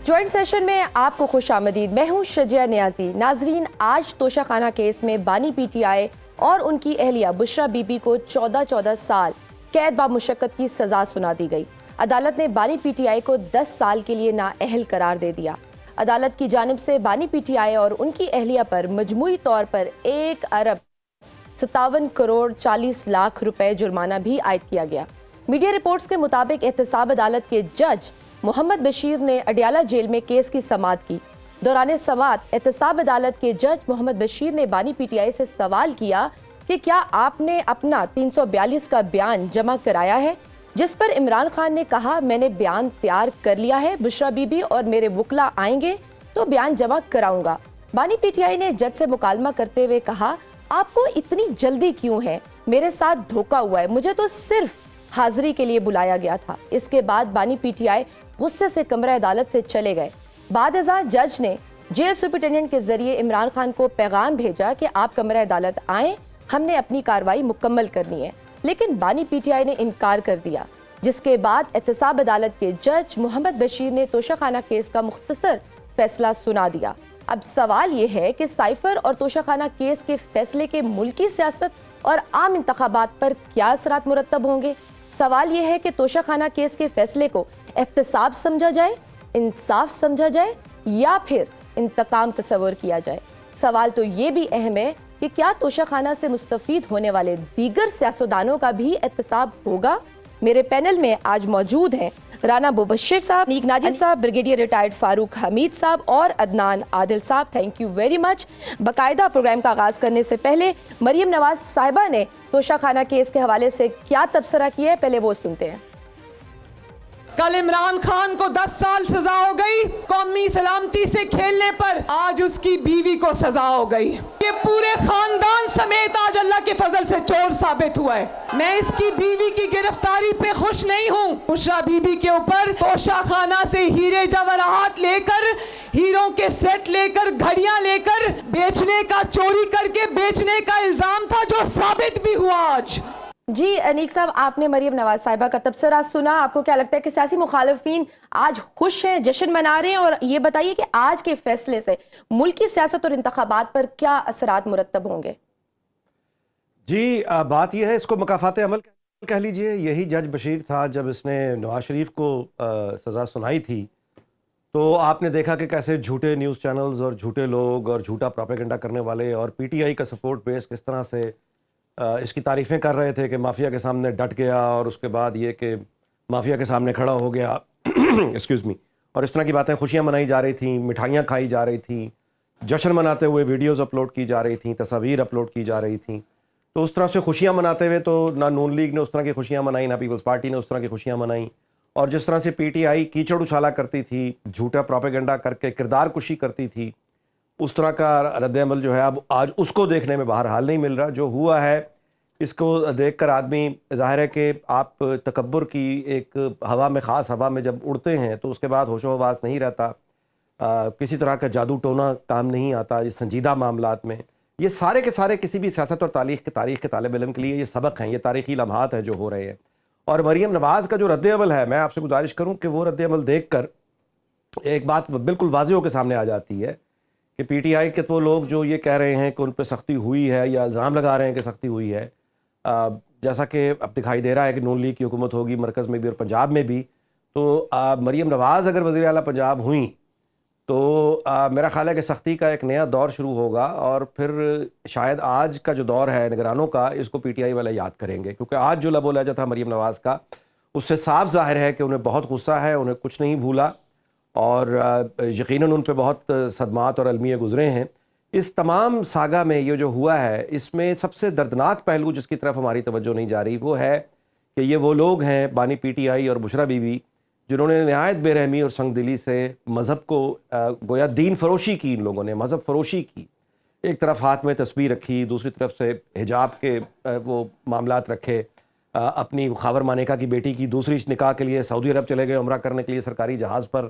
Joint session میں آپ کو خوش آمدید. میں ہوں شجیہ نیازی. ناظرین، آج توشہ خانہ کیس میں بانی پی ٹی آئی اور ان کی اہلیہ بشرا بی بی کو 14 سال قید با مشقت کی سزا سنا دی گئی. عدالت نے بانی پی ٹی آئی کو 10 سال کے لیے نااہل قرار دے دیا. عدالت کی جانب سے بانی پی ٹی آئی اور ان کی اہلیہ پر مجموعی طور پر 1,57,40,00,000 روپے جرمانہ بھی عائد کیا گیا. میڈیا رپورٹس کے مطابق احتساب عدالت کے جج محمد بشیر نے اڈیالہ جیل میں کیس کی سماعت کی. دوران سماعت احتساب عدالت کے جج محمد بشیر نے بانی پی ٹی آئی سے سوال کیا کہ کیا آپ نے اپنا 342 کا بیان جمع کرایا ہے، جس پر عمران خان نے کہا میں نے بیان تیار کر لیا ہے، بشرا بی بی اور میرے وکلا آئیں گے تو بیان جمع کراؤں گا. بانی پی ٹی آئی نے جج سے مکالمہ کرتے ہوئے کہا آپ کو اتنی جلدی کیوں ہے، میرے ساتھ دھوکا ہوا ہے، مجھے تو صرف حاضری کے لیے بلایا گیا تھا. اس کے بعد بانی پی ٹی آئی غصے سے کمرہ عدالت سے چلے گئے. بعد ازاں جج نے جیل سپرنٹینڈنٹ کے ذریعے عمران خان کو پیغام بھیجا کہ آپ کمرہ عدالت آئیں، ہم نے اپنی کارروائی مکمل کرنی ہے، لیکن بانی پی ٹی آئی نے انکار کر دیا. جس کے بعد احتساب عدالت کے جج محمد بشیر نے توشہ خانہ کیس کا مختصر فیصلہ سنا دیا. اب سوال یہ ہے کہ سائفر اور توشہ خانہ کیس کے فیصلے کے ملکی سیاست اور عام انتخابات پر کیا اثرات مرتب ہوں گے. سوال یہ ہے کہ توشہ خانہ کیس کے فیصلے کو احتساب سمجھا جائے، انصاف سمجھا جائے یا پھر انتقام تصور کیا جائے. سوال تو یہ بھی اہم ہے کہ کیا توشہ خانہ سے مستفید ہونے والے دیگر سیاستدانوں کا بھی احتساب ہوگا. میرے پینل میں آج موجود ہیں رانا مبشر صاحب، نیک ناجر صاحب، بریگیڈیئر ریٹائرڈ فاروق حمید صاحب اور عدنان عادل صاحب. Thank you very much. باقاعدہ پروگرام کا آغاز کرنے سے پہلے مریم نواز صاحبہ نے توشہ خانہ کیس کے حوالے سے کیا تبصرہ کیا ہے، پہلے وہ سنتے ہیں. کل عمران خان کو 10 سال سزا ہو گئی قومی سلامتی سے کھیلنے پر، آج اس کی بیوی کو سزا ہو گئی. یہ پورے خاندان سمیت آج اللہ کے فضل سے چور ثابت ہوا ہے. میں اس کی بیوی کی گرفتاری پہ خوش نہیں ہوں. بشرا بی بی کے اوپر توشہ خانہ سے ہیرے جواہرات لے کر، ہیروں کے سیٹ لے کر، گھڑیاں لے کر بیچنے کا، چوری کر کے بیچنے کا الزام تھا جو ثابت بھی ہوا آج. جی انیک صاحب، آپ نے مریم نواز صاحبہ کا تبصرہ سنا. آپ کو کیا لگتا ہے کہ سیاسی مخالفین آج خوش ہیں، جشن منا رہے ہیں؟ اور یہ بتائیے کہ آج کے فیصلے سے ملکی سیاست اور انتخابات پر کیا اثرات مرتب ہوں گے؟ جی بات یہ ہے، اس کو مکافات عمل کہہ لیجئے. یہی جج بشیر تھا جب اس نے نواز شریف کو سزا سنائی تھی تو آپ نے دیکھا کہ کیسے جھوٹے نیوز چینلز اور جھوٹے لوگ اور جھوٹا پروپیگنڈا کرنے والے اور پی ٹی آئی کا سپورٹ بیس کس طرح سے اس کی تعریفیں کر رہے تھے کہ مافیا کے سامنے ڈٹ گیا، اور اس کے بعد یہ کہ مافیا کے سامنے کھڑا ہو گیا ایکسکیوز می، اور اس طرح کی باتیں، خوشیاں منائی جا رہی تھیں، مٹھائیاں کھائی جا رہی تھیں، جشن مناتے ہوئے ویڈیوز اپلوڈ کی جا رہی تھیں، تصاویر اپلوڈ کی جا رہی تھیں. تو اس طرح سے خوشیاں مناتے ہوئے تو نہ نون لیگ نے اس طرح کی خوشیاں منائیں، نہ پیپلز پارٹی نے اس طرح کی خوشیاں منائیں. اور جس طرح سے پی ٹی آئی کیچڑ اچھالا کرتی تھی، جھوٹا پروپیگنڈا کر کے کردار کشی کرتی تھی، اس طرح کا رد عمل جو ہے اب آج اس کو دیکھنے میں بہرحال نہیں مل رہا. جو ہوا ہے اس کو دیکھ کر آدمی، ظاہر ہے کہ آپ تکبر کی ایک ہوا میں، خاص ہوا میں جب اڑتے ہیں تو اس کے بعد ہوش و حواس نہیں رہتا، کسی طرح کا جادو ٹونا کام نہیں آتا. یہ سنجیدہ معاملات میں یہ سارے کے سارے کسی بھی سیاست اور تاریخ کے طالب علم کے لیے یہ سبق ہیں، یہ تاریخی لمحات ہیں جو ہو رہے ہیں. اور مریم نواز کا جو رد عمل ہے، میں آپ سے گزارش کروں کہ وہ رد عمل دیکھ کر ایک بات بالکل واضح ہو کے سامنے آ جاتی ہے کہ پی ٹی آئی کے وہ لوگ جو یہ کہہ رہے ہیں کہ ان پہ سختی ہوئی ہے یا الزام لگا رہے ہیں کہ سختی ہوئی ہے، جیسا کہ اب دکھائی دے رہا ہے کہ نون لیگ کی حکومت ہوگی مرکز میں بھی اور پنجاب میں بھی، تو مریم نواز اگر وزیر اعلیٰ پنجاب ہوئیں تو میرا خیال ہے کہ سختی کا ایک نیا دور شروع ہوگا. اور پھر شاید آج کا جو دور ہے نگرانوں کا، اس کو پی ٹی آئی والے یاد کریں گے، کیونکہ آج جو لب و لہجہ تھا مریم نواز کا، اس سے صاف ظاہر ہے کہ انہیں بہت غصہ ہے، انہیں کچھ نہیں بھولا، اور یقیناً ان پہ بہت صدمات اور المیے گزرے ہیں. اس تمام ساگا میں یہ جو ہوا ہے، اس میں سب سے دردناک پہلو جس کی طرف ہماری توجہ نہیں جا رہی وہ ہے کہ یہ وہ لوگ ہیں، بانی پی ٹی آئی اور بشرا بی بی، جنہوں نے نہایت بے رحمی اور سنگ دلی سے مذہب کو گویا دین فروشی کی، ان لوگوں نے مذہب فروشی کی. ایک طرف ہاتھ میں تسبیح رکھی، دوسری طرف سے حجاب کے وہ معاملات رکھے. اپنی خاور مانیکا کی بیٹی کی دوسری نکاح کے لیے سعودی عرب چلے گئے عمرہ کرنے کے لیے، سرکاری جہاز پر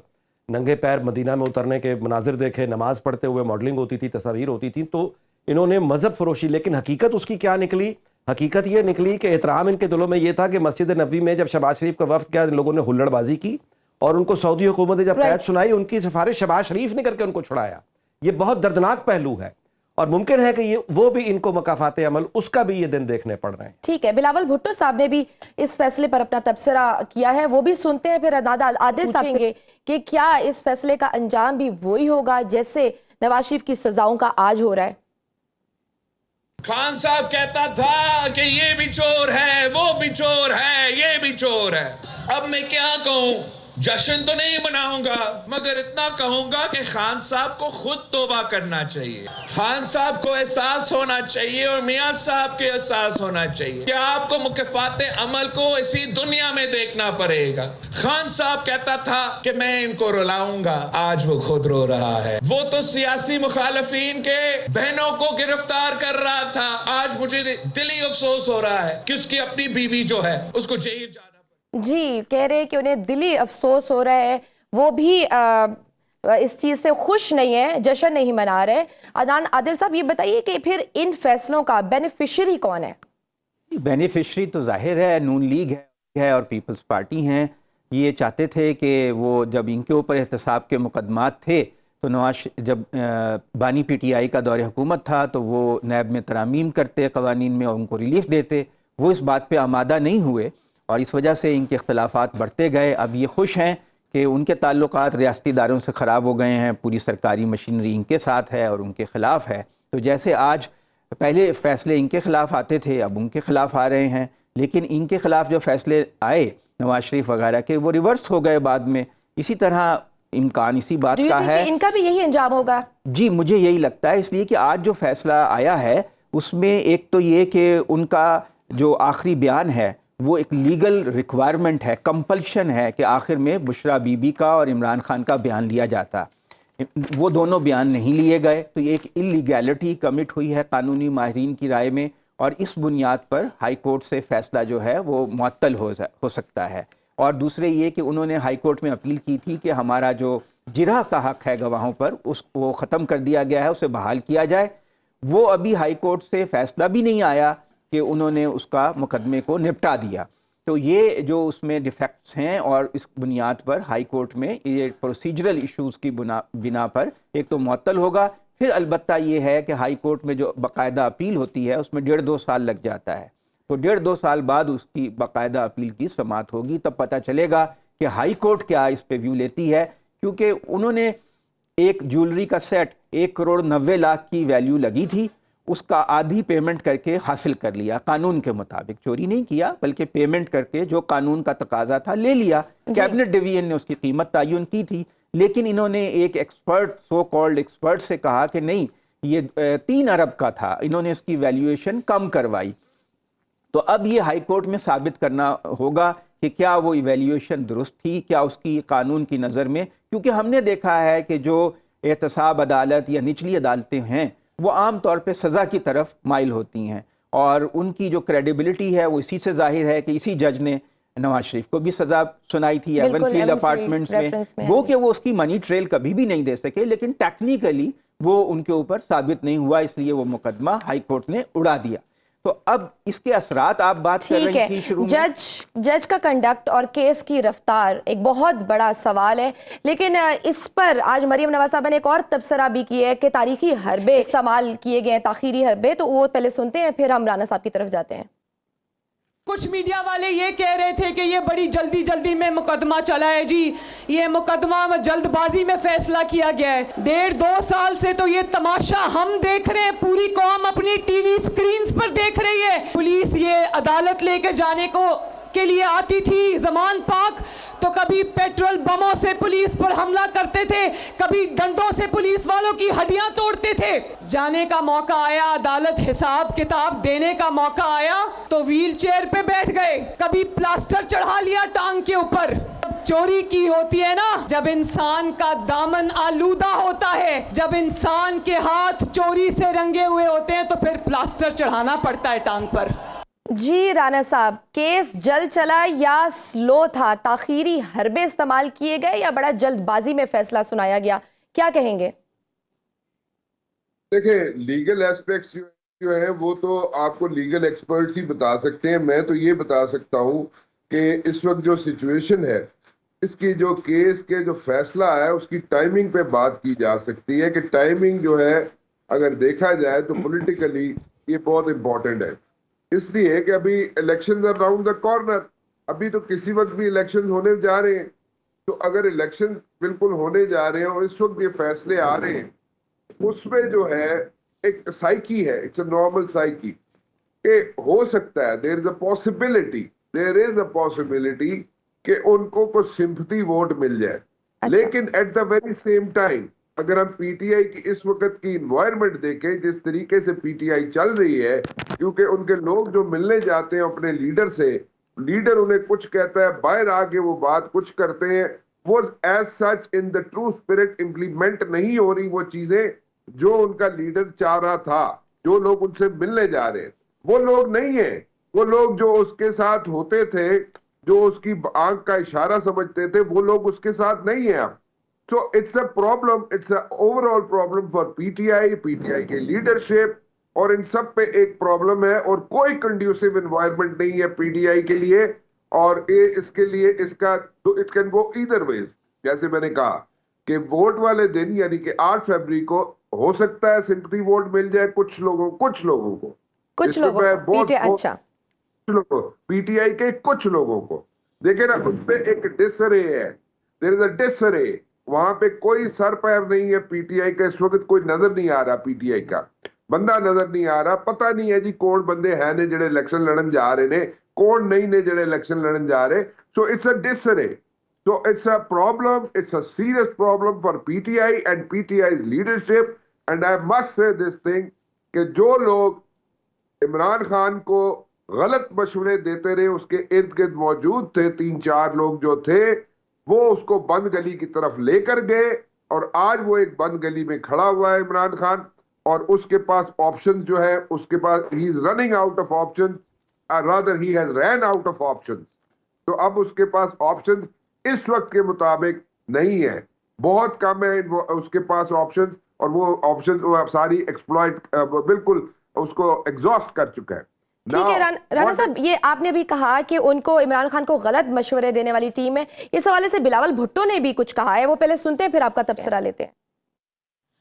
ننگے پیر مدینہ میں اترنے کے مناظر دیکھے، نماز پڑھتے ہوئے ماڈلنگ ہوتی تھی، تصاویر ہوتی تھیں. تو انہوں نے مذہب فروشی. لیکن حقیقت اس کی کیا نکلی؟ حقیقت یہ نکلی کہ احترام ان کے دلوں میں یہ تھا کہ مسجد نبوی میں جب شہباز شریف کا وفد گیا، ان لوگوں نے ہلڑ بازی کی اور ان کو سعودی حکومت نے جب قید سنائی ان کی سفارش شہباز شریف نے کر کے ان کو چھڑایا. یہ بہت دردناک پہلو ہے اور ممکن ہے کہ وہ بھی ان کو مکافات عمل اس کا بھی یہ دن دیکھنے پڑ رہے ہیں. ٹھیک ہے، بلاول بھٹو صاحب نے بھی اس فیصلے پر اپنا تبصرہ کیا ہے، وہ بھی سنتے ہیں. پھر عادل صاحب سے کہ کیا اس فیصلے کا انجام بھی وہی ہوگا جیسے نواز شریف کی سزاؤں کا آج ہو رہا ہے؟ خان صاحب کہتا تھا کہ یہ بھی چور ہے، وہ بھی چور ہے، یہ بھی چور ہے. اب میں کیا کہوں؟ جشن تو نہیں مناؤں گا، مگر اتنا کہوں گا کہ خان صاحب کو خود توبہ کرنا چاہیے. خان صاحب کو احساس ہونا چاہیے اور میاں صاحب کے احساس ہونا چاہیے کہ آپ کو مکافات عمل کو اسی دنیا میں دیکھنا پڑے گا. خان صاحب کہتا تھا کہ میں ان کو رلاؤں گا، آج وہ خود رو رہا ہے. وہ تو سیاسی مخالفین کے بہنوں کو گرفتار کر رہا تھا، آج مجھے دلی افسوس ہو رہا ہے کہ اس کی اپنی بیوی جو ہے اس کو جیل جانا. جی، کہہ رہے کہ انہیں دلی افسوس ہو رہا ہے، وہ بھی اس چیز سے خوش نہیں ہے، جشن نہیں منا رہے. عادل صاحب یہ بتائیے کہ پھر ان فیصلوں کا بینیفیشری کون ہے؟ بینیفیشری تو ظاہر ہے نون لیگ ہے اور پیپلز پارٹی ہیں. یہ چاہتے تھے کہ وہ جب ان کے اوپر احتساب کے مقدمات تھے تو جب بانی پی ٹی آئی کا دور حکومت تھا تو وہ نیب میں ترامیم کرتے قوانین میں اور ان کو ریلیف دیتے. وہ اس بات پہ آمادہ نہیں ہوئے اور اس وجہ سے ان کے اختلافات بڑھتے گئے. اب یہ خوش ہیں کہ ان کے تعلقات ریاستی اداروں سے خراب ہو گئے ہیں، پوری سرکاری مشینری ان کے ساتھ ہے اور ان کے خلاف ہے. تو جیسے آج پہلے فیصلے ان کے خلاف آتے تھے، اب ان کے خلاف آ رہے ہیں، لیکن ان کے خلاف جو فیصلے آئے نواز شریف وغیرہ کے وہ ریورس ہو گئے بعد میں. اسی طرح امکان اسی بات کا ہے ان کا بھی یہی انجام ہوگا. جی مجھے یہی لگتا ہے، اس لیے کہ آج جو فیصلہ آیا ہے اس میں ایک تو یہ کہ ان کا جو آخری بیان ہے وہ ایک لیگل ریکوائرمنٹ ہے، کمپلشن ہے کہ آخر میں بشرا بی بی کا اور عمران خان کا بیان لیا جاتا. وہ دونوں بیان نہیں لیے گئے تو یہ ایک انلیگیلٹی کمٹ ہوئی ہے قانونی ماہرین کی رائے میں، اور اس بنیاد پر ہائی کورٹ سے فیصلہ جو ہے وہ معطل ہو سکتا ہے. اور دوسرے یہ کہ انہوں نے ہائی کورٹ میں اپیل کی تھی کہ ہمارا جو جرح کا حق ہے گواہوں پر اس کو ختم کر دیا گیا ہے، اسے بحال کیا جائے. وہ ابھی ہائی کورٹ سے فیصلہ بھی نہیں آیا کہ انہوں نے اس کا مقدمے کو نپٹا دیا. تو یہ جو اس میں ڈیفیکٹس ہیں اور اس بنیاد پر ہائی کورٹ میں یہ پروسیجرل ایشوز کی بنا پر ایک تو معطل ہوگا. پھر البتہ یہ ہے کہ ہائی کورٹ میں جو باقاعدہ اپیل ہوتی ہے اس میں 1.5-2 سال لگ جاتا ہے. تو 1.5-2 سال بعد اس کی باقاعدہ اپیل کی سماعت ہوگی، تب پتہ چلے گا کہ ہائی کورٹ کیا اس پہ ویو لیتی ہے. کیونکہ انہوں نے ایک جولری کا سیٹ 1,90,00,000 کی ویلیو لگی تھی، اس کا آدھی پیمنٹ کر کے حاصل کر لیا قانون کے مطابق. چوری نہیں کیا بلکہ پیمنٹ کر کے جو قانون کا تقاضا تھا لے لیا. کیبنٹ ڈویژن نے اس کی قیمت تعین کی تھی، لیکن انہوں نے ایک ایکسپرٹ سو کالڈ ایکسپرٹ سے کہا کہ نہیں یہ 3 ارب کا تھا، انہوں نے اس کی ویلیویشن کم کروائی. تو اب یہ ہائی کورٹ میں ثابت کرنا ہوگا کہ کیا وہ ایویلیویشن درست تھی، کیا اس کی قانون کی نظر میں، کیونکہ ہم نے دیکھا ہے کہ جو احتساب عدالت یا نچلی عدالتیں ہیں وہ عام طور پہ سزا کی طرف مائل ہوتی ہیں، اور ان کی جو کریڈیبلٹی ہے وہ اسی سے ظاہر ہے کہ اسی جج نے نواز شریف کو بھی سزا سنائی تھی ایون فیلڈ اپارٹمنٹس میں، وہ کہ وہ اس کی منی ٹریل کبھی بھی نہیں دے سکے، لیکن ٹیکنیکلی وہ ان کے اوپر ثابت نہیں ہوا، اس لیے وہ مقدمہ ہائی کورٹ نے اڑا دیا. تو اب اس کے اثرات آپ بات کر رہی تھی شروع میں. جج کا کنڈکٹ اور کیس کی رفتار ایک بہت بڑا سوال ہے، لیکن اس پر آج مریم نواز صاحبہ نے ایک اور تبصرہ بھی کی ہے کہ تاریخی حربے استعمال کیے گئے ہیں، تاخیری حربے. تو وہ پہلے سنتے ہیں پھر ہم رانا صاحب کی طرف جاتے ہیں. کچھ میڈیا والے یہ کہہ رہے تھے کہ یہ بڑی جلدی میں مقدمہ چلا ہے، جی یہ مقدمہ جلد بازی میں فیصلہ کیا گیا ہے. 1.5-2 سال سے تو یہ تماشا ہم دیکھ رہے ہیں، پوری قوم اپنی ٹی وی سکرینز پر دیکھ رہی ہے. پولیس یہ عدالت لے کے جانے کے لیے آتی تھی زمان پاک تو کبھی پیٹرول بموں سے پولیس پر حملہ کرتے تھے، کبھی ڈنڈوں سے پولیس والوں کی ہڈیاں توڑتے تھے. جانے کا موقع آیا، عدالت حساب کتاب دینے کا موقع آیا تو ویل چیئر پہ بیٹھ گئے، کبھی پلاسٹر چڑھا لیا ٹانگ کے اوپر. چوری کی ہوتی ہے نا جب انسان کا دامن آلودہ ہوتا ہے، جب انسان کے ہاتھ چوری سے رنگے ہوئے ہوتے ہیں تو پھر پلاسٹر چڑھانا پڑتا ہے ٹانگ پر. جی رانا صاحب، کیس جلد چلا یا سلو تھا؟ تاخیری حربے استعمال کیے گئے یا بڑا جلد بازی میں فیصلہ سنایا گیا؟ کیا کہیں گے؟ دیکھیں لیگل ایسپیکٹس جو ہیں وہ تو آپ کو لیگل ایکسپرٹس ہی بتا سکتے ہیں. میں تو یہ بتا سکتا ہوں کہ اس وقت جو سچویشن ہے اس کی جو کیس کے جو فیصلہ ہے اس کی ٹائمنگ پہ بات کی جا سکتی ہے کہ ٹائمنگ جو ہے اگر دیکھا جائے تو پولیٹیکلی یہ بہت امپورٹنٹ ہے، اس لیے کہ ابھی الیکشنز اراؤنڈ دا کارنر، ابھی تو کسی وقت بھی الیکشن ہونے جا رہے ہیں، تو اگر الیکشن بالکل ہونے جا رہے ہیں اور اس وقت یہ فیصلے آ رہے ہیں، اس میں جو ہے ایک سائیکی ہے، اٹس اے نارمل سائیکی کہ ہو سکتا ہے دیر از اے پاسبلٹی کہ ان کو کچھ سمپتھی ووٹ مل جائے، لیکن at the very same time اگر ہم پی ٹی آئی کی اس وقت کی انوائرمنٹ دیکھیں جس طریقے سے پی ٹی آئی چل رہی ہے، کیونکہ ان کے لوگ جو ملنے جاتے ہیں اپنے لیڈر سے، لیڈر انہیں کچھ کہتا ہے، باہر آ کے وہ بات کچھ کرتے ہیں، وہ as such in the true spirit implement نہیں ہو رہی وہ چیزیں جو ان کا لیڈر چاہ رہا تھا، جو لوگ ان سے ملنے جا رہے ہیں وہ لوگ نہیں ہیں، وہ لوگ جو اس کے ساتھ ہوتے تھے، جو اس کی آنکھ کا اشارہ سمجھتے تھے، وہ لوگ اس کے ساتھ نہیں ہیں اب. So it's a problem, it's a over all problem for P T I کے لیڈرشپ، اور ان سب پہ ایک پرابلم ہے، اور کوئی کنڈیوسو انوائرمنٹ نہیں ہے پی ٹی آئی کے لیے، اور اس کے لیے اس کا اٹ کین گو ایدر ویز. جیسے میں نے کہا کہ ووٹ والے دن یعنی کہ 8 فروری کو ہو سکتا ہے سمپتھی ووٹ مل جائے کچھ لوگوں کو پی ٹی آئی کے کچھ لوگوں کو، دیکھیں نا اس پہ ایک ڈسرے ہے، دیر از اے ڈسرے، وہاں پہ کوئی سر پیر نہیں ہے پی ٹی آئی کا، اس وقت کوئی نظر نہیں آ رہا، پی ٹی آئی کا بندہ نظر نہیں آ رہا، پتہ نہیں ہے جی کون بندے ہیں نے جڑے الیکشن لڑن جا رہے نے، کون نہیں نے جڑے الیکشن لڑن جا رہے. So it's a disarray, so it's a problem, it's a serious problem for P T I and P T I's leadership. And I must say this thing کہ جو لوگ عمران خان کو غلط مشورے دیتے رہے، اس کے ارد گرد موجود تھے 3-4 لوگ جو تھے، وہ اس کو بند گلی کی طرف لے کر گئے، اور آج وہ ایک بند گلی میں کھڑا ہوا ہے عمران خان، اور اس کے پاس آپشن جو ہے، اس کے پاس he is running out of option, rather he has run out of option. تو اب اس کے پاس آپشن اس وقت کے مطابق نہیں ہے، بہت کم ہے اس کے پاس آپشن، اور وہ آپشن ساری ایکسپلائٹ بالکل اس کو ایگزاسٹ کر چکا ہے. ٹھیک ہے رانا صاحب، یہ آپ نے بھی کہا کہ ان کو عمران خان کو غلط مشورے دینے والی ٹیم ہے، اس حوالے سے بلاول بھٹو نے بھی کچھ کہا ہے، وہ پہلے سنتے ہیں پھر آپ کا تبصرہ لیتے ہیں.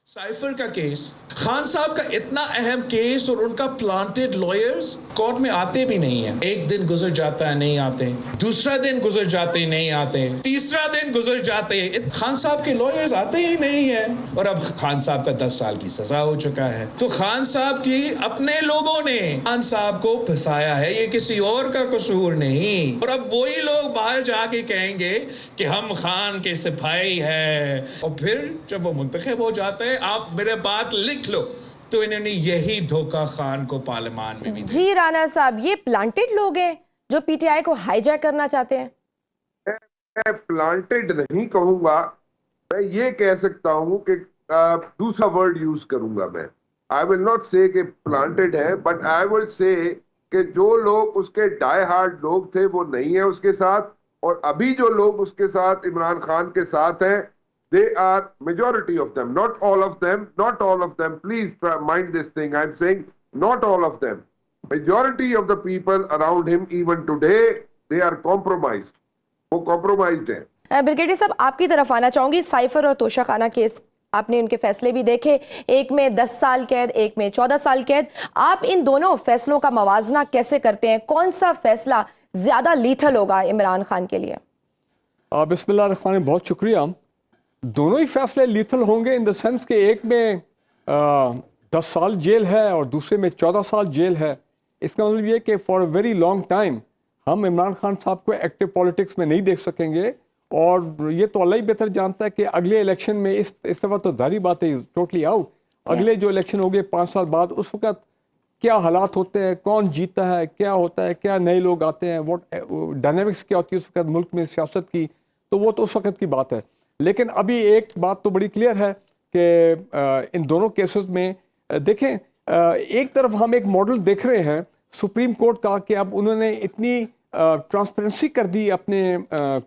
سائفر کا کیس، خان صاحب کا اتنا اہم کیس، اور ان کا پلانٹڈ لائرز کورٹ میں آتے بھی نہیں ہیں. ایک دن گزر جاتا ہے نہیں آتے، دوسرا دن گزر جاتے نہیں آتے، تیسرا دن گزر جاتے، خان صاحب کے لائرز آتے ہی نہیں ہیں. اور اب خان صاحب کا 10 سال کی سزا ہو چکا ہے. تو خان صاحب کی اپنے لوگوں نے خان صاحب کو پھنسایا ہے، یہ کسی اور کا قصور نہیں. اور اب وہی لوگ باہر جا کے کہیں گے کہ ہم خان کے سپاہی ہیں، اور پھر جب وہ منتخب ہو جاتے ہیں، آپ میرے بات لکھ لو، تو انہوں نے یہی دھوکہ خان کو پارلیمان میں بھی دیا. جی رانا صاحب، یہ پلانٹڈ لوگ ہیں جو پی ٹی آئی کو ہائی جیک کرنا چاہتے ہیں؟ میں پلانٹڈ نہیں کہوں گا، میں یہ کہہ سکتا ہوں کہ دوسرا ورڈ یوز کروں گا میں. آئی ول ناٹ سے کہ پلانٹڈ ہے، بٹ آئی ول سے کہ جو لوگ اس کے ڈائی ہارڈ لوگ تھے وہ نہیں ہیں اس کے ساتھ، اور ابھی جو لوگ اس کے ساتھ عمران خان کے ساتھ ہیں، they are majority of them, not all of them, please mind this thing, I'm saying not all of them, majority of the people around him even today, they are compromised, وہ compromised ہیں. Brigadier صاحب، آپ کی طرف آنا چاہوں گی. Cipher اور توشہ خانہ کیس آپ نے ان کے فیصلے بھی دیکھے، ایک میں 10 سال قید، ایک میں 14 سال قید. آپ ان دونوں فیصلوں کا موازنہ کیسے کرتے ہیں؟ کون سا فیصلہ زیادہ لیتھل ہوگا عمران خان کے لیے؟ بسم اللہ الرحمن الرحیم، بہت شکریہ. دونوں ہی فیصلے لیتھل ہوں گے ان دا سینس کہ ایک میں 10 سال جیل ہے اور دوسرے میں 14 سال جیل ہے. اس کا مطلب یہ کہ for a very long time ہم عمران خان صاحب کو ایکٹیو پالیٹکس میں نہیں دیکھ سکیں گے. اور یہ تو اللہ ہی بہتر جانتا ہے کہ اگلے الیکشن میں اس دفعہ تو ظاہری بات ہے ٹوٹلی آؤٹ. اگلے جو الیکشن ہو گئے 5 سال بعد، اس وقت کیا حالات ہوتے ہیں، کون جیتا ہے، کیا ہوتا ہے، کیا نئے لوگ آتے ہیں، واٹ ڈائنامکس کیا ہوتی ہے اس وقت ملک میں سیاست کی، تو وہ تو اس وقت کی بات ہے. لیکن ابھی ایک بات تو بڑی کلیئر ہے کہ ان دونوں کیسز میں دیکھیں، ایک طرف ہم ایک ماڈل دیکھ رہے ہیں سپریم کورٹ کا کہ اب انہوں نے اتنی ٹرانسپیرنسی کر دی اپنے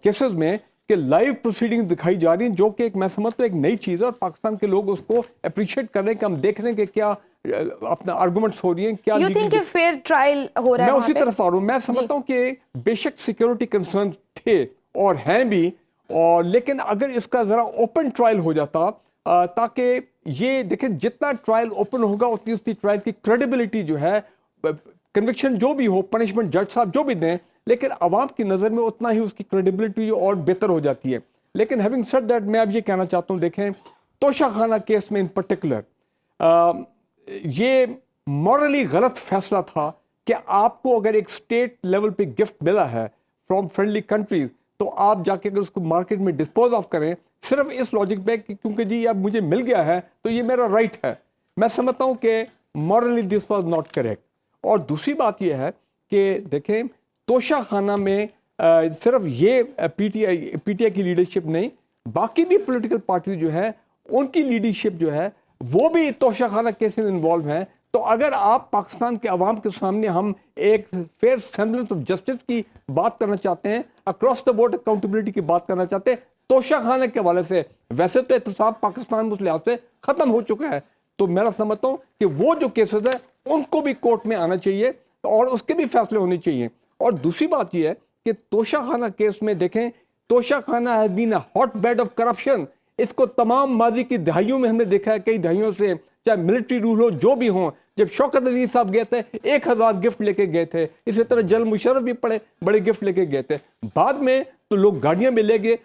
کیسز میں کہ لائیو پروسیڈنگ دکھائی جا رہی ہیں، جو کہ ایک میں سمجھتا ہوں ایک نئی چیز ہے، اور پاکستان کے لوگ اس کو اپریشیٹ کر رہے ہیں کہ ہم دیکھ رہے ہیں کہ کیا اپنا آرگومنٹس ہو رہی ہیں، کیا یو تھنک کہ فیئر ٹرائل ہو رہا ہے. میں اسی طرف آ رہا ہوں. میں سمجھتا ہوں کہ بے شک سیکیورٹی کنسرن تھے اور ہیں بھی، اور لیکن اگر اس کا ذرا اوپن ٹرائل ہو جاتا تاکہ یہ دیکھیں جتنا ٹرائل اوپن ہوگا اتنی اس کی ٹرائل کی کریڈیبلٹی جو ہے کنوکشن جو بھی ہو پنشمنٹ جج صاحب جو بھی دیں لیکن عوام کی نظر میں اتنا ہی اس کی کریڈیبلٹی اور بہتر ہو جاتی ہے. لیکن ہیونگ سیڈ دیٹ میں اب یہ کہنا چاہتا ہوں دیکھیں توشہ خانہ کیس میں ان پرٹیکولر یہ مورلی غلط فیصلہ تھا کہ آپ کو اگر ایک اسٹیٹ لیول پہ گفٹ ملا ہے فرام فرینڈلی کنٹریز تو آپ جا کے اگر اس کو مارکیٹ میں ڈسپوز آف کریں صرف اس لاجک پہ کہ کیونکہ جی اب مجھے مل گیا ہے تو یہ میرا رائٹ ہے. میں سمجھتا ہوں کہ morally this was not correct. اور دوسری بات یہ ہے کہ دیکھیں توشہ خانہ میں صرف یہ پی ٹی آئی کی لیڈرشپ نہیں باقی بھی پولیٹیکل پارٹی جو ہے ان کی لیڈرشپ جو ہے وہ بھی توشہ خانہ کیس میں انوالو ہیں. تو اگر آپ پاکستان کے عوام کے سامنے ہم ایک فیئر سیمبلنس آف جسٹس کی بات کرنا چاہتے ہیں اکراس دا بورڈ اکاؤنٹیبلٹی کی بات کرنا چاہتے ہیں توشہ خانہ کے حوالے سے ویسے تو احتساب پاکستان اس لحاظ سے ختم ہو چکا ہے تو میرا سمجھتا ہوں کہ وہ جو کیسز ہیں ان کو بھی کورٹ میں آنا چاہیے اور اس کے بھی فیصلے ہونے چاہیے. اور دوسری بات یہ ہے کہ توشہ خانہ کیس میں دیکھیں Toshakhana has been a hotbed of corruption. اس کو تمام ماضی کی دہائیوں میں ہم نے دیکھا ہے کئی دہائیوں سے چاہے ملٹری رول ہو جو بھی ہوں. جب شوکت عزیز صاحب گئے تھے 1000 گفٹ لے کے گئے تھے اسی طرح جنرل مشرف بھی بڑے گفٹ لے کے گئے تھے. بعد میں تو لوگ گاڑیاں میں لے گئے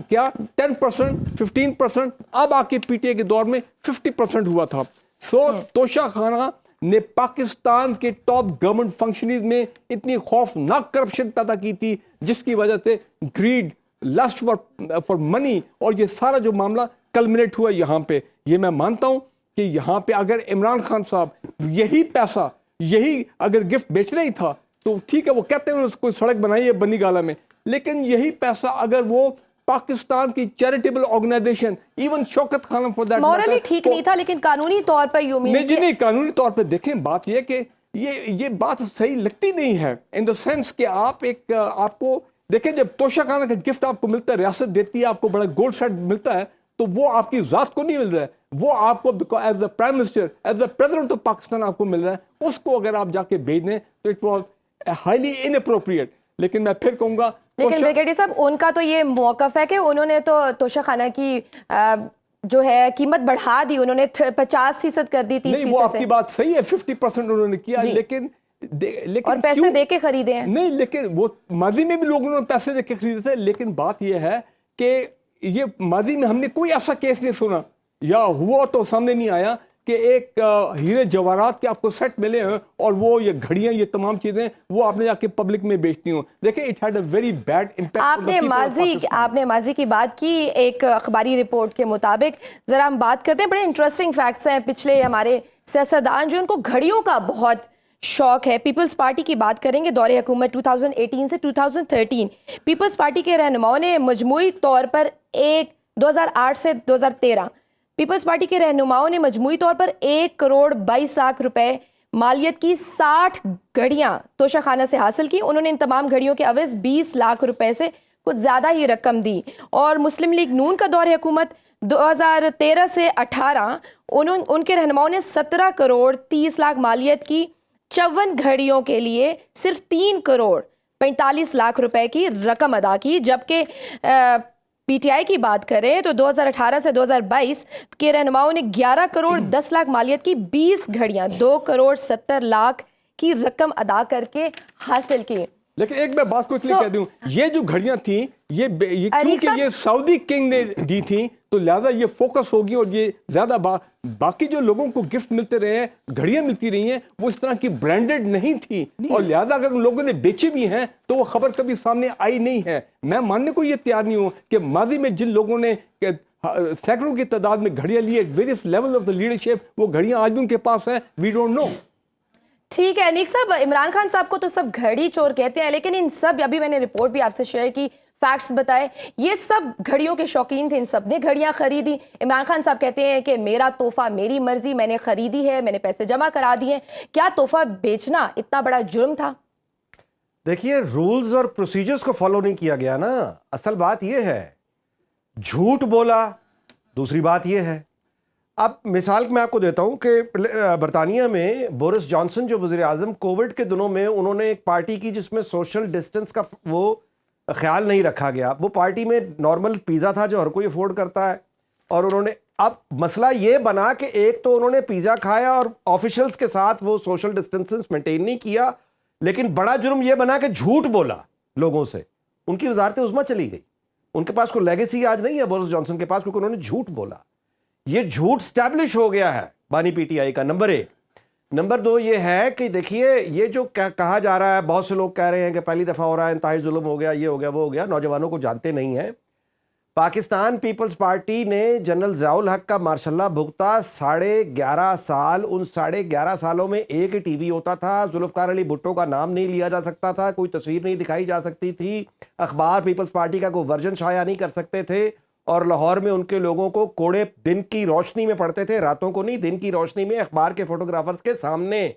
کیا 10% 15% اب آ کے پی ٹی آئی کے دور میں 50% ہوا تھا. سو توشہ خانہ نے پاکستان کے ٹاپ گورنمنٹ فنکشنریز میں اتنی خوفناک کرپشن پیدا کی تھی جس کی وجہ سے گریڈ لسٹ فار منی اور یہ سارا جو معاملہ کلمنیٹ ہوا یہاں پہ. یہ میں مانتا ہوں کہ یہاں پہ اگر عمران خان صاحب یہی پیسہ یہی اگر گفٹ بیچنا ہی تھا تو ٹھیک ہے وہ کہتے ہیں کوئی سڑک بنائی ہے بنی گالا میں لیکن یہی پیسہ اگر وہ پاکستان کی charitable organization even Shaukat Khanum for that morally ٹھیک نہیں تھا لیکن قانونی طور پر یوں نہیں جی نہیں قانونی طور پہ دیکھیں بات یہ کہ یہ بات صحیح لگتی نہیں ہے ان دا سینس کہ آپ کو دیکھیں جب توشہ خانہ کا گفٹ آپ کو ملتا ہے ریاست دیتی ہے آپ کو بڑا گولڈ سیٹ ملتا ہے تو وہ آپ کی ذات کو نہیں مل رہا ہے وہ آپ کو as the prime minister as the president of Pakistan آپ کو مل رہا ہے. اس کو اگر آپ جا کے بھیج دیں تو it was highly in appropriate. لیکن میں پھر کہوں گا لیکن بریگیڈیئر صاحب ان کا تو یہ موقف ہے کہ انہوں نے تو توشہ خانہ کی جو ہے قیمت بڑھا دی انہوں نے 50% کر دی 30%. نہیں وہ آپ کی بات صحیح ہے 50% انہوں نے کیا لیکن اور پیسے دے کے خریدے ہیں. نہیں لیکن وہ ماضی میں بھی لوگوں نے پیسے دے کے خریدے تھے لیکن بات یہ ہے کہ یہ ماضی میں ہم نے کوئی ایسا کیس نہیں سنا یا ہوا تو سامنے نہیں آیا کہ ایک ہیرے جواہرات کے آپ کو سیٹ ملے ہیں اور وہ یہ گھڑیاں یہ تمام چیزیں وہ آپ نے جا کے پبلک میں بیچتی ہوں. دیکھیں it had a very bad impact. آپ نے ماضی کی بات کی ایک اخباری رپورٹ کے مطابق. ذرا ہم بات کرتے ہیں بڑے انٹرسٹنگ فیکٹس ہیں. پچھلے ہمارے سیاستدان جو ان کو گھڑیوں کا بہت شوق ہے. پیپلز پارٹی کی بات کریں گے دور حکومت 2018 سے 2013 پیپلز پارٹی کے رہنماؤں نے مجموعی طور پر 2008 سے 2013 پیپلز پارٹی کے رہنماؤں نے مجموعی طور پر 1,22,00,000 روپے مالیت کی 60 گھڑیاں توشہ خانہ سے حاصل کی. انہوں نے ان تمام گھڑیوں کے عوض 20 لاکھ روپے سے کچھ زیادہ ہی رقم دی. اور مسلم لیگ نون کا دور حکومت 2013 سے 18 ان کے رہنماؤں نے 17,30,00,000 مالیت کی 54 گھڑیوں کے لیے صرف 3,45,00,000 روپے کی رقم ادا کی. جبکہ پی ٹی آئی کی بات کریں تو 2018 سے 2022 کے رہنماؤں نے 11,10,00,000 مالیت کی 20 گھڑیاں 2,70,00,000 کی رقم ادا کر کے حاصل کی. لیکن ایک میں بات کو اس لیے کہہ دوں یہ جو گھڑیاں تھیں یہ کیونکہ یہ سعودی کنگ نے دی تھیں تو لہذا یہ فوکس ہوگی اور یہ زیادہ باقی جو لوگوں کو گفٹ ملتے رہے ہیں گھڑیاں ملتی رہی ہیں وہ اس طرح کی برانڈڈ نہیں تھی اور لہذا اگر ان لوگوں نے بیچے بھی ہیں تو وہ خبر کبھی سامنے آئی نہیں ہے. میں ماننے کو یہ تیار نہیں ہوں کہ ماضی میں جن لوگوں نے سینکڑوں کی تعداد میں گھڑیاں لی various level of the leadership وہ گھڑیاں آج بھی ان کے پاس ہیں. We don't know. ٹھیک ہے انیک صاحب عمران خان صاحب کو تو سب گھڑی چور کہتے ہیں لیکن ان سب ابھی میں نے رپورٹ بھی آپ سے شیئر کی فیکٹس بتائے یہ سب گھڑیوں کے شوقین تھے. ان سب نے گھڑیاں خریدی. عمران خان صاحب کہتے ہیں کہ میرا تحفہ میری مرضی میں نے خریدی ہے میں نے پیسے جمع کرا دیے. کیا تحفہ بیچنا اتنا بڑا جرم تھا؟ دیکھیے رولز اور پروسیجرز کو فالو نہیں کیا گیا نا. اصل بات یہ ہے جھوٹ بولا دوسری بات یہ ہے. اب مثال میں آپ کو دیتا ہوں کہ برطانیہ میں بورس جانسن جو وزیر اعظم کووڈ کے دنوں میں انہوں نے ایک پارٹی کی جس میں سوشل ڈسٹنس کا وہ خیال نہیں رکھا گیا. وہ پارٹی میں نارمل پیزا تھا جو ہر کوئی افورڈ کرتا ہے, اور انہوں نے اب مسئلہ یہ بنا کہ ایک تو انہوں نے پیزا کھایا اور آفیشلز کے ساتھ وہ سوشل ڈسٹینسنس مینٹین نہیں کیا, لیکن بڑا جرم یہ بنا کہ جھوٹ بولا لوگوں سے. ان کی وزارت عظمیٰ چلی گئی. ان کے پاس کوئی لیگیسی آج نہیں ہے بورس جانسن کے پاس, کیونکہ انہوں نے جھوٹ بولا. یہ جھوٹ سٹیبلش ہو گیا ہے بانی پی ٹی آئی کا. نمبر 1. نمبر 2 یہ ہے کہ دیکھیے یہ جو کہا جا رہا ہے, بہت سے لوگ کہہ رہے ہیں کہ پہلی دفعہ ہو رہا ہے, انتہائی ظلم ہو گیا, یہ ہو گیا, وہ ہو گیا. نوجوانوں کو جانتے نہیں ہیں. پاکستان پیپلز پارٹی نے جنرل ضیاء الحق کا ماشاء اللہ بھگتا 11.5 سال. ان 11.5 سالوں میں ایک ٹی وی ہوتا تھا, ذوالفقار علی بھٹو کا نام نہیں لیا جا سکتا تھا, کوئی تصویر نہیں دکھائی جا سکتی تھی, اخبار پیپلز پارٹی کا کوئی ورژن شائع نہیں کر سکتے تھے, اور لاہور میں ان کے لوگوں کو کوڑے دن کی روشنی میں پڑھتے تھے, راتوں کو نہیں, دن کی روشنی میں اخبار کے فوٹوگرافرز کے سامنے.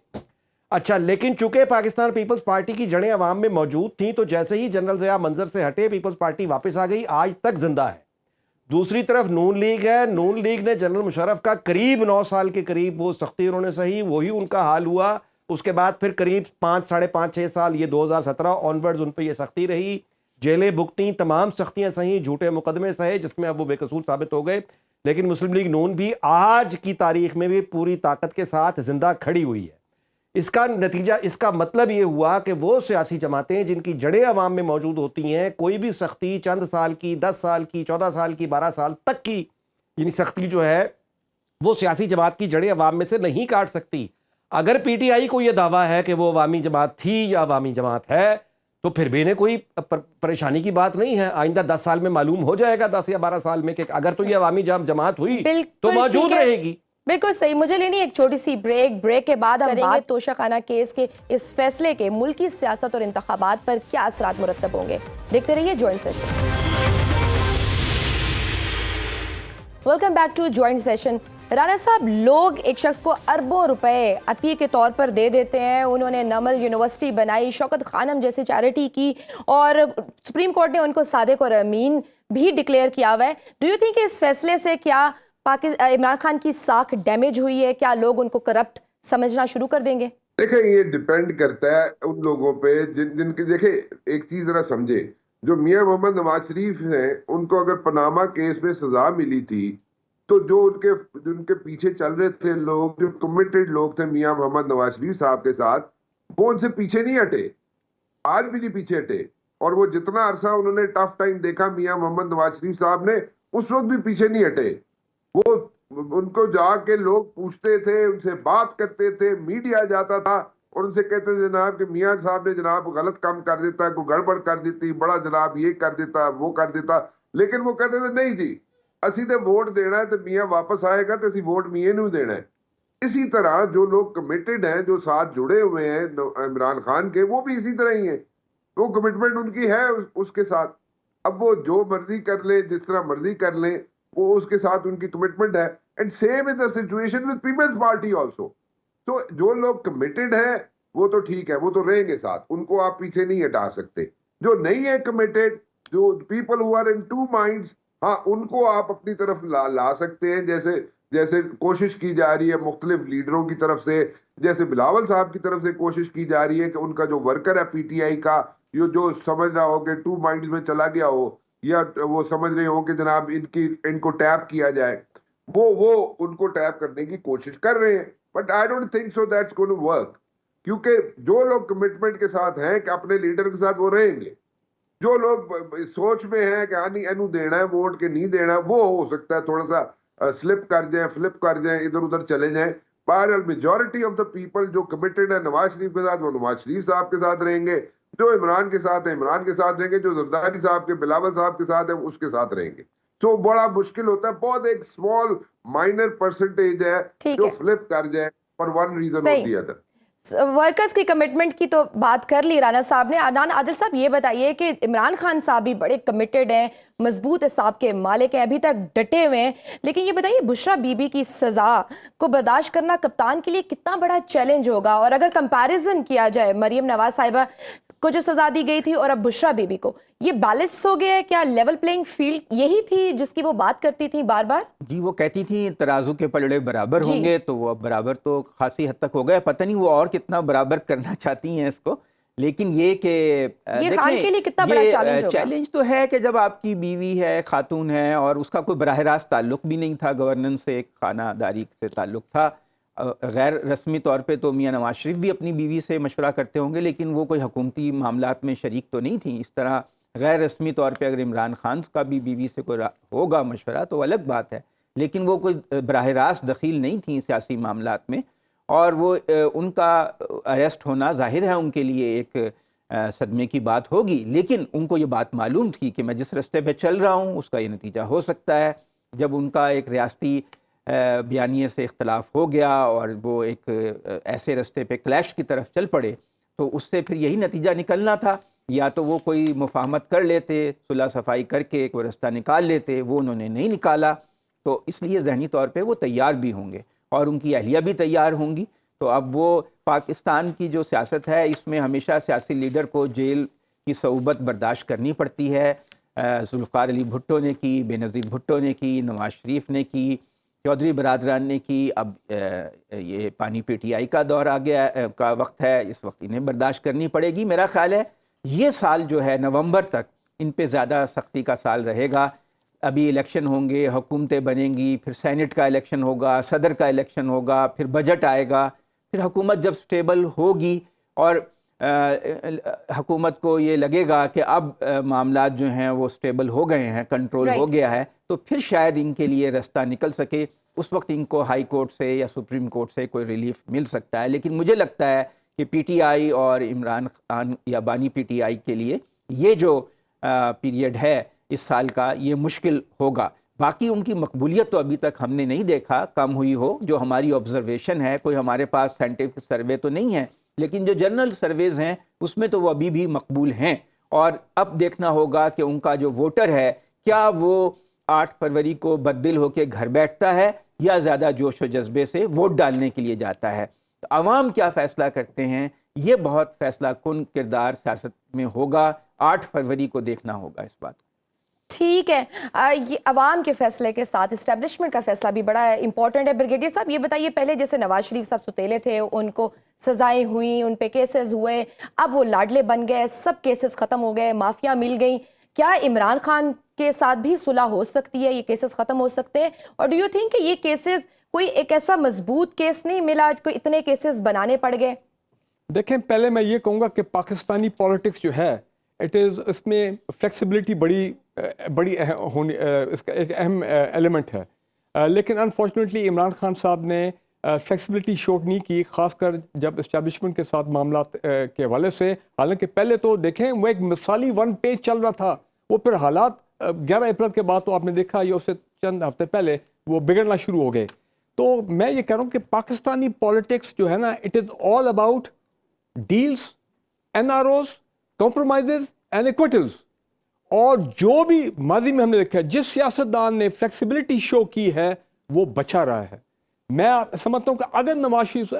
اچھا, لیکن چونکہ پاکستان پیپلز پارٹی کی جڑیں عوام میں موجود تھیں, تو جیسے ہی جنرل ضیاء منظر سے ہٹے پیپلز پارٹی واپس آ گئی, آج تک زندہ ہے. دوسری طرف نون لیگ ہے. نون لیگ نے جنرل مشرف کا قریب 9 سال کے قریب وہ سختی انہوں نے سہی, وہی ان کا حال ہوا. اس کے بعد پھر قریب 5, 5.5, 6 سال یہ 2017 آنورڈز ان پہ یہ سختی رہی, جیلیں بھگتیں, تمام سختیاں سہیں, جھوٹے مقدمے سہے, جس میں اب وہ بے قصور ثابت ہو گئے. لیکن مسلم لیگ نون بھی آج کی تاریخ میں بھی پوری طاقت کے ساتھ زندہ کھڑی ہوئی ہے. اس کا نتیجہ, اس کا مطلب یہ ہوا کہ وہ سیاسی جماعتیں جن کی جڑیں عوام میں موجود ہوتی ہیں, کوئی بھی سختی چند سال کی, 10 سال کی, 14 سال کی, 12 سال تک کی, یعنی سختی جو ہے وہ سیاسی جماعت کی جڑیں عوام میں سے نہیں کاٹ سکتی. اگر پی ٹی آئی کو یہ دعویٰ ہے کہ وہ عوامی جماعت تھی یا عوامی جماعت ہے, تو پھر بھی انہیں کوئی پریشانی کی بات نہیں ہے. آئندہ 10 سال میں معلوم ہو جائے گا, 10 یا 12 سال میں, کہ اگر تو یہ عوامی جماعت ہوئی تو موجود رہے گی. بالکل صحیح. مجھے لینی ایک چھوٹی سی بریک کے بعد ہم کریں گے توشہ خانہ کیس کے اس فیصلے کے ملکی سیاست اور انتخابات پر کیا اثرات مرتب ہوں گے. دیکھتے رہیے joint session. Welcome back to joint session. Rana صاحب, لوگ ایک شخص کو اربوں روپے عطیے کے طور پر دے دیتے ہیں. انہوں نے نمل یونیورسٹی بنائی, شوکت خانم جیسی چیریٹی کی, اور سپریم کورٹ نے ان کو صادق اور امین بھی ڈکلیئر کیا ہوا ہے. ڈو یو تھنک اس فیصلے سے کیا عمران خان کی ساکھ ڈیمیج ہوئی ہے؟ کیا لوگ ان کو کرپٹ سمجھنا شروع کر دیں گے؟ دیکھیں, یہ ڈیپینڈ کرتا ہے ان لوگوں پہ جن کے, دیکھیں ایک چیز ذرا سمجھے, جو میاں محمد نواز شریف ہیں ان کو اگر پاناما کیس میں سزا ملی تھی, تو جو ان کے پیچھے چل رہے تھے لوگ, جو کمیٹڈ لوگ تھے میاں محمد نواز شریف صاحب کے ساتھ, وہ ان سے پیچھے نہیں ہٹے, آج بھی نہیں پیچھے ہٹے. اور وہ جتنا عرصہ انہوں نے ٹف ٹائم دیکھا میاں محمد نواز شریف صاحب نے, اس وقت بھی پیچھے نہیں ہٹے. وہ ان کو جا کے لوگ پوچھتے تھے, ان سے بات کرتے تھے, میڈیا جاتا تھا اور ان سے کہتے تھے جناب کہ میاں صاحب نے جناب غلط کام کر دیتا, کوئی گڑبڑ کر دیتی, بڑا جناب یہ کر دیتا, وہ کر دیتا. لیکن وہ کہتے تھے نہیں جی, اسی تے ووٹ دینا ہے تو میاں واپس آئے گا تو اسی ووٹ میاں نوں دینا ہے. اسی طرح جو لوگ کمیٹڈ ہیں, جو ساتھ جڑے ہوئے ہیں عمران خان کے, وہ بھی اسی طرح ہی ہیں. وہ کمٹمنٹ ان کی ہے اس کے ساتھ. اب وہ جو مرضی کر لیں, جس طرح مرضی کر لیں, وہ اس کے ساتھ ان کی کمٹمنٹ ہے. And same is the situation with Peoples Party also. تو جو لوگ کمیٹڈ ہیں وہ تو ٹھیک ہے, وہ تو رہیں گے ساتھ, ان کو آپ پیچھے نہیں ہٹا سکتے. جو نہیں ہے کمیٹڈ, جو people who are in two minds, ہاں ان کو آپ اپنی طرف لا سکتے ہیں, جیسے کوشش کی جا رہی ہے مختلف لیڈروں کی طرف سے, جیسے بلاول صاحب کی طرف سے کوشش کی جا رہی ہے کہ ان کا جو ورکر ہے پی ٹی آئی کا, جو سمجھ رہا ہو کہ ٹو مائنڈز میں چلا گیا ہو, یا وہ سمجھ رہے ہو کہ جناب ان کو ٹیپ کیا جائے, وہ ان کو ٹیپ کرنے کی کوشش کر رہے ہیں. But I don't think so that's going to work, کیونکہ جو لوگ کمٹمنٹ کے ساتھ ہیں کہ اپنے لیڈر کے ساتھ وہ رہیں گے. جو لوگ سوچ میں ہیں کہ نہیں اینو دینا ہے ووٹ کے نہیں دینا, وہ ہو سکتا ہے تھوڑا سا سلپ کر جائیں, فلپ کر جائیں, ادھر ادھر چلے جائیں. بہرحال میجورٹی آف دا پیپل جو کمیٹڈ ہے نواز شریف کے ساتھ, وہ نواز شریف صاحب کے ساتھ رہیں گے. جو عمران کے ساتھ ہے عمران کے ساتھ رہیں گے. جو زرداری صاحب کے, بلاول صاحب کے ساتھ ہے, اس کے ساتھ رہیں گے. تو بڑا مشکل ہوتا ہے, بہت ایک اسمال مائنر پرسنٹیج ہے جو فلپ کر جائے فار ون ریزن اور دی ادر. ورکرز کی کمٹمنٹ کی تو بات کر لی رانا صاحب نے. عدنان عادل صاحب, یہ بتائیے کہ عمران خان صاحب بھی بڑے کمیٹڈ ہیں, مضبوط حساب کے مالک ہیں, ابھی تک ڈٹے ہوئے ہیں, لیکن یہ بتائیے بشرا بی بی کی سزا کو برداشت کرنا کپتان کے لیے کتنا بڑا چیلنج ہوگا؟ اور اگر کمپیریزن کیا جائے مریم نواز صاحبہ کو جو سزا دی گئی تھی اور اب بشرا بی بی کو, یہ بیلنس ہو گیا ہے کیا؟ لیول پلینگ فیلڈ یہی تھی جس کی وہ بات کرتی تھی بار بار؟ جی, وہ کہتی تھی ترازو کے پلڑے برابر ہوں گے, تو وہ اب برابر تو خاصی حد تک ہو گئے. پتہ نہیں وہ اور کتنا برابر کرنا چاہتی ہیں اس کو, لیکن یہ کہ یہ خان کے لیے کتنا بڑا چیلنج ہوگا؟ چیلنج تو ہے کہ جب آپ کی بیوی ہے، خاتون ہے، اور اس کا کوئی براہ راست تعلق بھی نہیں تھا گورننس سے، ایک خانہ داری سے تعلق تھا، غیر رسمی طور پہ تو میاں نواز شریف بھی اپنی بیوی سے مشورہ کرتے ہوں گے، لیکن وہ کوئی حکومتی معاملات میں شریک تو نہیں تھیں. اس طرح غیر رسمی طور پہ اگر عمران خان کا بھی بیوی سے کوئی ہوگا مشورہ تو الگ بات ہے، لیکن وہ کوئی براہ راست دخیل نہیں تھیں سیاسی معاملات میں. اور وہ ان کا اریسٹ ہونا ظاہر ہے ان کے لیے ایک صدمے کی بات ہوگی، لیکن ان کو یہ بات معلوم تھی کہ میں جس راستے پہ چل رہا ہوں اس کا یہ نتیجہ ہو سکتا ہے. جب ان کا ایک ریاستی بیانیے سے اختلاف ہو گیا اور وہ ایک ایسے راستے پہ کلیش کی طرف چل پڑے تو اس سے پھر یہی نتیجہ نکلنا تھا، یا تو وہ کوئی مفاہمت کر لیتے، صلح صفائی کر کے کوئی راستہ نکال لیتے، وہ انہوں نے نہیں نکالا. تو اس لیے ذہنی طور پہ وہ تیار بھی ہوں گے اور ان کی اہلیہ بھی تیار ہوں گی. تو اب وہ پاکستان کی جو سیاست ہے اس میں ہمیشہ سیاسی لیڈر کو جیل کی صعوبت برداشت کرنی پڑتی ہے. ذوالفقار علی بھٹو نے کی، بے نظیر بھٹو نے کی، نواز شریف نے کی، چودھری برادران نے کی، اب یہ پانی پی ٹی آئی کا دور آ گیا کا وقت ہے، اس وقت انہیں برداشت کرنی پڑے گی. میرا خیال ہے یہ سال جو ہے نومبر تک ان پہ زیادہ سختی کا سال رہے گا. ابھی الیکشن ہوں گے، حکومتیں بنیں گی، پھر سینٹ کا الیکشن ہوگا، صدر کا الیکشن ہوگا، پھر بجٹ آئے گا، پھر حکومت جب سٹیبل ہوگی اور حکومت کو یہ لگے گا کہ اب معاملات جو ہیں وہ سٹیبل ہو گئے ہیں، کنٹرول ہو گیا ہے، تو پھر شاید ان کے لیے راستہ نکل سکے. اس وقت ان کو ہائی کورٹ سے یا سپریم کورٹ سے کوئی ریلیف مل سکتا ہے. لیکن مجھے لگتا ہے کہ پی ٹی آئی اور عمران خان یا بانی پی ٹی آئی کے لیے یہ جو پیریڈ ہے اس سال کا یہ مشکل ہوگا. باقی ان کی مقبولیت تو ابھی تک ہم نے نہیں دیکھا کم ہوئی ہو، جو ہماری آبزرویشن ہے، کوئی ہمارے پاس سائنٹیفک سروے تو نہیں ہے، لیکن جو جنرل سرویز ہیں اس میں تو وہ ابھی بھی مقبول ہیں. اور اب دیکھنا ہوگا کہ ان کا جو ووٹر ہے کیا وہ 8 فروری کو بددل ہو کے گھر بیٹھتا ہے یا زیادہ جوش و جذبے سے ووٹ ڈالنے کے لیے جاتا ہے. عوام کیا فیصلہ کرتے ہیں یہ بہت فیصلہ کن کردار سیاست میں ہوگا. 8 فروری کو دیکھنا ہوگا اس بات. ٹھیک ہے، یہ عوام کے فیصلے کے ساتھ اسٹیبلشمنٹ کا فیصلہ بھی بڑا امپورٹنٹ ہے. بریگیڈیئر صاحب یہ بتائیے، پہلے جیسے نواز شریف صاحب ستیلے تھے، ان کو سزائیں ہوئیں، ان پہ کیسز ہوئے، اب وہ لاڈلے بن گئے، سب کیسز ختم ہو گئے، مافیا مل گئیں. کیا عمران خان کے ساتھ بھی صلح ہو سکتی ہے؟ یہ کیسز ختم ہو سکتے ہیں؟ اور ڈو یو تھنک کہ یہ کیسز کوئی ایک ایسا مضبوط کیس نہیں ملا، کوئی اتنے کیسز بنانے پڑ گئے؟ دیکھیں، پہلے میں یہ کہوں گا کہ پاکستانی پالیٹکس جو ہے اس میں فلیکسیبلٹی بڑی اس کا ایک اہم ایلیمنٹ ہے. لیکن انفارچونیٹلی عمران خان صاحب نے فلیکسیبلٹی شو نہیں کی، خاص کر جب اسٹیبلشمنٹ کے ساتھ معاملات کے حوالے سے. حالانکہ پہلے تو دیکھیں وہ ایک مثالی 1 پیج چل رہا تھا، وہ پھر حالات 11 اپریل کے بعد تو آپ نے دیکھا یہ اس سے چند ہفتے پہلے وہ بگڑنا شروع ہو گئے. تو میں یہ کہہ رہا ہوں کہ پاکستانی پالیٹکس جو ہے نا، it is all about deals, N R O's, compromises and acquittals. اور جو بھی ماضی میں ہم نے دیکھا ہے جس سیاستدان نے فلیکسیبلٹی شو کی ہے وہ بچا رہا ہے. میں سمجھتا ہوں کہ اگر نواز شریف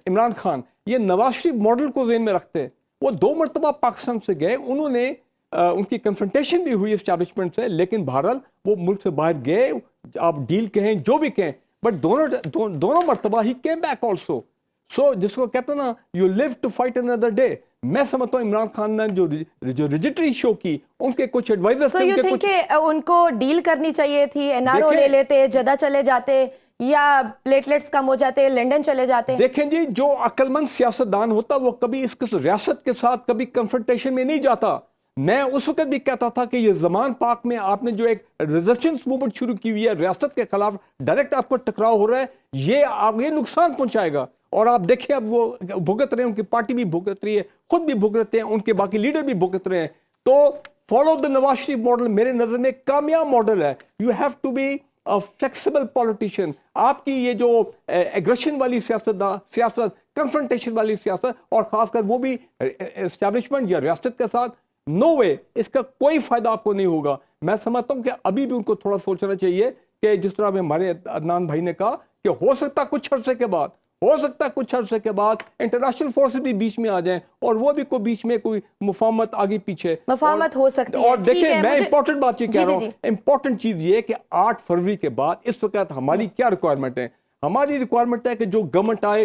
عمران خان یہ نواز شریف ماڈل کو ذہن میں رکھتے، وہ 2 مرتبہ پاکستان سے گئے، انہوں نے ان کی کنفرنٹیشن بھی ہوئی اسٹیبلشمنٹ سے، لیکن بہرحال وہ ملک سے باہر گئے، آپ ڈیل کہیں جو بھی کہیں، بٹ دونوں مرتبہ ہی کیم بیک آلسو. سو جس کو کہتے ہیں نا you live to fight another day. میں سمجھتا ہوں عمران خان نے جو ریجسٹری شو کی، ان کے کچھ ایڈوائزرز تھے، ان کے کچھ ان کو ڈیل کرنی چاہیے تھی، این آر او لے لیتے، جدہ چلے جاتے یا پلیٹلیٹس کم ہو جاتے، لنڈن چلے جاتے. دیکھیں جی، جو عقل مند سیاستدان ہوتا وہ کبھی اس ریاست کے ساتھ کبھی کنفرنٹیشن میں نہیں جاتا. میں اس وقت بھی کہتا تھا کہ یہ زمان پاک میں آپ نے جو ایک ریزسٹنس موومنٹ شروع کی ہوئی ہے ریاست کے خلاف، ڈائریکٹ آپ کو ٹکراؤ ہو رہا ہے، یہ نقصان پہنچائے گا. اور آپ دیکھیں اب وہ بھگت رہے ہیں، ان کی پارٹی بھی بھگت رہی ہے، خود بھی بھگت رہے ہیں، ان کے باقی لیڈر بھی بھگت رہے ہیں. تو follow the Nawaz Sharif model میرے نظر میں کامیاب ماڈل ہے. You have to be a flexible politician. آپ کی یہ جو ایگریشن والی سیاست، کنفرنٹیشن والی سیاست، اور خاص کر وہ بھی اسٹیبلشمنٹ یا ریاست کے ساتھ، نو وے، اس کا کوئی فائدہ آپ کو نہیں ہوگا. میں سمجھتا ہوں کہ ابھی بھی ان کو تھوڑا سوچنا چاہیے کہ جس طرح میں ہمارے عدنان بھائی نے کہا کہ ہو سکتا کچھ عرصے کے بعد انٹرنیشنل فورسز بھی بیچ میں آ جائیں، اور وہ بھی کوئی بیچ میں کوئی مفاہمت آگے پیچھے مفاہمت ہو سکتی ہے. اور دیکھیں، میں امپورٹنٹ بات یہ کہہ رہا ہوں، امپورٹنٹ چیز یہ ہے کہ 8 فروری کے بعد اس وقت ہماری کیا ریکوائرمنٹ ہے. ہماری ریکوائرمنٹ ہے کہ جو گورنمنٹ آئے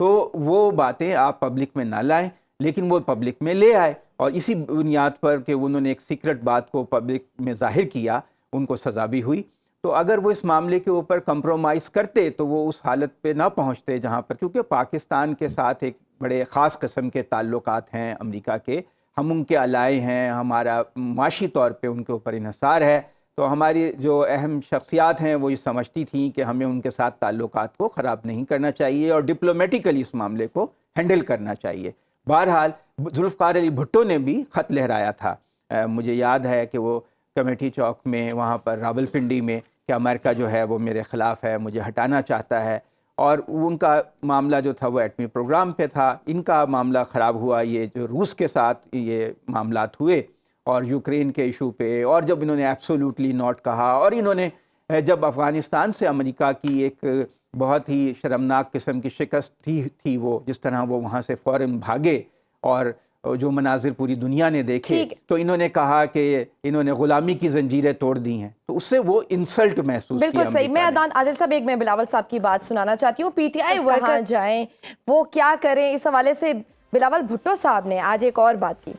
تو وہ باتیں آپ پبلک میں نہ لائیں، لیکن وہ پبلک میں لے آئے، اور اسی بنیاد پر کہ انہوں نے ایک سیکرٹ بات کو پبلک میں ظاہر کیا، ان کو سزا بھی ہوئی۔ تو اگر وہ اس معاملے کے اوپر کمپرومائز کرتے تو وہ اس حالت پہ نہ پہنچتے جہاں پر، کیونکہ پاکستان کے ساتھ ایک بڑے خاص قسم کے تعلقات ہیں امریکہ کے، ہم ان کے الائے ہیں، ہمارا معاشی طور پہ ان کے اوپر انحصار ہے، تو ہماری جو اہم شخصیات ہیں وہ یہ سمجھتی تھیں کہ ہمیں ان کے ساتھ تعلقات کو خراب نہیں کرنا چاہیے اور ڈپلومیٹیکلی اس معاملے کو ہینڈل کرنا چاہیے۔ بہرحال ذوالفقار علی بھٹو نے بھی خط لہرایا تھا، مجھے یاد ہے کہ وہ کمیٹی چوک میں وہاں پر راولپنڈی میں، کہ امریکہ جو ہے وہ میرے خلاف ہے، مجھے ہٹانا چاہتا ہے، اور ان کا معاملہ جو تھا وہ ایٹمی پروگرام پہ تھا، ان کا معاملہ خراب ہوا یہ جو روس کے ساتھ یہ معاملات ہوئے اور یوکرین کے ایشو پہ، اور جب انہوں نے ایبسولوٹلی ناٹ کہا، اور انہوں نے جب افغانستان سے امریکہ کی ایک بہت ہی شرمناک قسم کی شکست تھی وہ، جس طرح وہ وہاں سے فوراً بھاگے اور جو مناظر پوری دنیا نے دیکھے، تو انہوں نے کہا کہ انہوں نے غلامی کی زنجیریں توڑ دی ہیں، تو اس سے وہ انسلٹ محسوس کی۔ بالکل صحیح۔ میں عادل صاحب ایک میں بلاول صاحب کی بات سنانا چاہتی ہوں، پی ٹی آئی کہاں جائیں، وہ کیا کریں، اس حوالے سے بلاول بھٹو صاحب نے آج ایک اور بات کی۔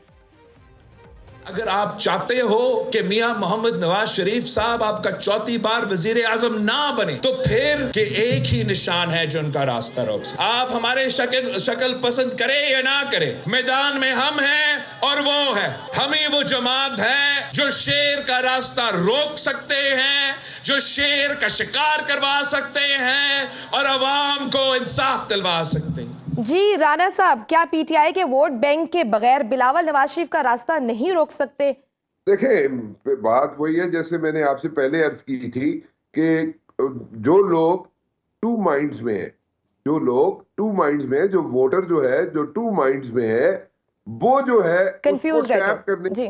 اگر آپ چاہتے ہو کہ میاں محمد نواز شریف صاحب آپ کا چوتھی بار وزیر اعظم نہ بنے، تو پھر کہ ایک ہی نشان ہے جو ان کا راستہ روک سکتا۔ آپ ہمارے شکل پسند کرے یا نہ کرے، میدان میں ہم ہیں اور وہ ہے، ہمیں وہ جماعت ہے جو شیر کا راستہ روک سکتے ہیں، جو شیر کا شکار کروا سکتے ہیں اور عوام کو انصاف دلوا سکتے ہیں۔ جی رانا صاحب، کیا پی ٹی آئی کے ووٹ بینک کے بغیر بلاول نواز شریف کا راستہ نہیں روک سکتے؟ دیکھیں بات وہی ہے جیسے میں نے آپ سے پہلے عرض کی تھی کہ جو لوگ ٹو مائنڈز میں ہیں، جو ووٹر جو ہے جو ٹو مائنڈز میں ہے، وہ جو ہے کنفیوز ٹیپ کرنے کی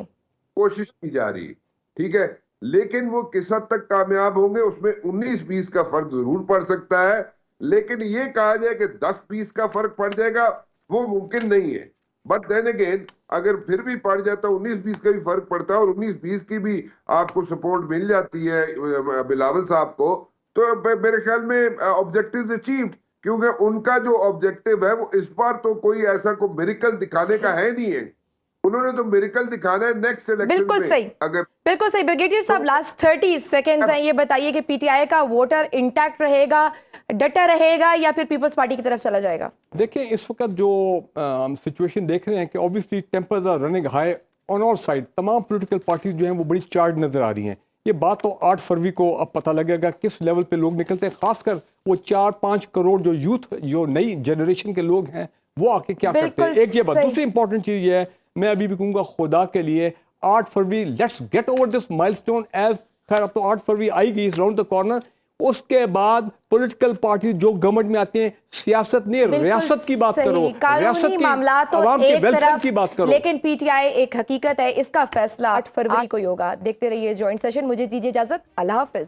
کوشش کی جا رہی ہے، ٹھیک ہے، لیکن وہ کس حد تک کامیاب ہوں گے، اس میں 19-20 کا فرق ضرور پڑ سکتا ہے، لیکن یہ کہا جائے کہ 10-20 کا فرق پڑ جائے گا وہ ممکن نہیں ہے۔ بٹ دین اگین اگر پھر بھی پڑ جاتا 19-20 کا بھی فرق پڑتا ہے اور 19-20 کی بھی آپ کو سپورٹ مل جاتی ہے بلاول صاحب کو، تو میرے خیال میں آبجیکٹیوز اچیوڈ، کیونکہ ان کا جو آبجیکٹیو ہے وہ اس بار تو کوئی ایسا کوئی میریکل دکھانے کا ہے نہیں ہے، انہوں نے تو میریکل دکھانا ہے نیکسٹ الیکشن میں۔ بالکل صحیح۔ بریگیڈیئر صاحب لاسٹ 30 سیکنڈز ہیں، یہ بتائیے کہ پی ٹی آئی کا ووٹر انٹیکٹ رہے گا، ڈٹا رہے گا، یا پھر پیپلز پارٹی کی طرف چلا جائے گا؟ دیکھیں اس وقت جو سچویشن دیکھ رہے ہیں کہ obviously tempers are running high on all sides، تمام پولیٹیکل پارٹیز جو ہیں وہ بڑی چارج نظر آ رہی ہیں۔ یہ بات تو 8 فروری کو اب پتہ لگے گا کس لیول پہ لوگ نکلتے ہیں، خاص کر وہ 4-5 کروڑ جو یوتھ، جو نئی جنریشن کے لوگ ہیں، وہ آ کے کیا کرتے ہیں۔ ایک یہ بات، دوسری امپورٹنٹ چیز یہ ہے، میں ابھی بھی کہوں گا خدا کے لیے 8 فروری لیٹس گیٹ اوور دس مائل سٹون، ایز خیر اب تو 8 فروری آئی گئی، راؤنڈ دا کارنر، اس کے بعد پولیٹیکل پارٹی جو گورنمنٹ میں آتے ہیں، سیاست نہیں ریاست کی بات کرو، ریاست کی عوام کے ویلفیئر کی بات کرو۔ لیکن پی ٹی آئی ایک حقیقت ہے، اس کا فیصلہ 8 فروری کو ہی ہوگا۔ دیکھتے رہیے جوائنٹ سیشن، مجھے دیجیے اجازت، اللہ حافظ۔